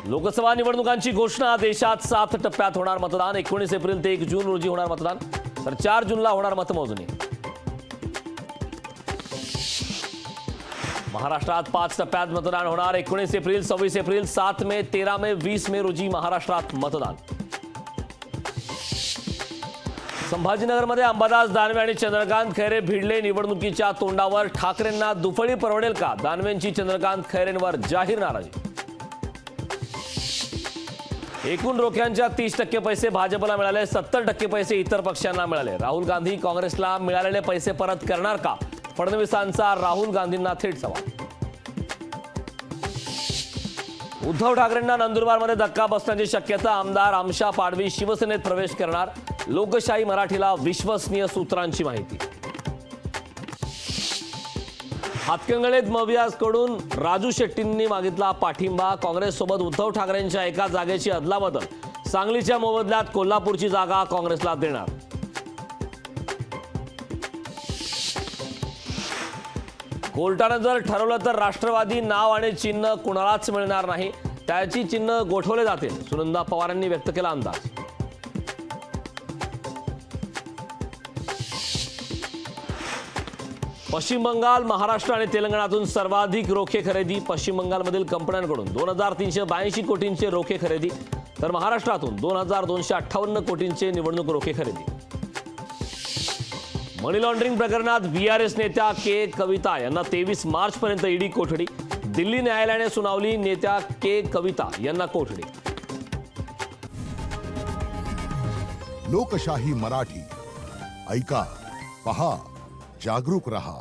लोकसभा निवडणुकांची घोषणा. देशात 7 टप्प्यात होणार मतदान. 19 एप्रिल ते 1 जून रोजी होणार मतदान, तर 4 जूनला होणार मतमोजणी. महाराष्ट्रात 5 टप्प्यात मतदान होणार. 19 एप्रिल, 26 एप्रिल, 7 मे, 13 मे, 20 मे रोजी महाराष्ट्रात मतदान. संभाजीनगरमध्ये अंबादास दानवे आणि चंद्रकांत खैरे भिडले निवडणुकीच्या तोंडावर. ठाकरेंना दुफळी परवडेल का? दानवेंची चंद्रकांत खैरेंवर जाहीर नाराजी. एकूण रोख्यांच्या 30% पैसे भाजपला मिळाले, 70% पैसे इतर पक्षांना मिळाले. राहुल गांधी काँग्रेसला मिळालेले पैसे परत करणार का? फडणवीसांचा राहुल गांधींना थेट सवाल. उद्धव ठाकरेंना नंदुरबारमध्ये धक्का बसण्याची शक्यता. आमदार आमशा पाडवी शिवसेनेत प्रवेश करणार. लोकशाही मराठीला विश्वसनीय सूत्रांची माहिती. हातकणंगलेत मवियाजकडून राजू शेट्टींनी मागितला पाठिंबा. काँग्रेससोबत उद्धव ठाकरेंच्या एका जागेची अदलाबदल. सांगलीच्या मोबदल्यात कोल्हापूरची जागा काँग्रेसला देणार. कोर्टानं जर ठरवलं तर राष्ट्रवादी नाव आणि चिन्ह कुणालाच मिळणार नाही. त्याची चिन्ह गोठवले जातील. सुनंदा पवारांनी व्यक्त केला अंदाज. पश्चिम बंगाल, महाराष्ट्र आणि तेलंगणातून सर्वाधिक रोखे खरेदी. पश्चिम बंगालमधील कंपन्यांकडून 2382 कोटींचे रोखे खरेदी, तर महाराष्ट्रातून 2258 कोटींचे निवडणूक रोखे खरेदी. मनी लॉन्ड्रिंग प्रकरणात बीआरएस नेत्या के कविता यांना 23 मार्चपर्यंत ईडी कोठडी. दिल्ली न्यायालयाने सुनावली नेत्या के कविता यांना कोठडी. लोकशाही मराठी ऐका, पहा, जागरूक रहा.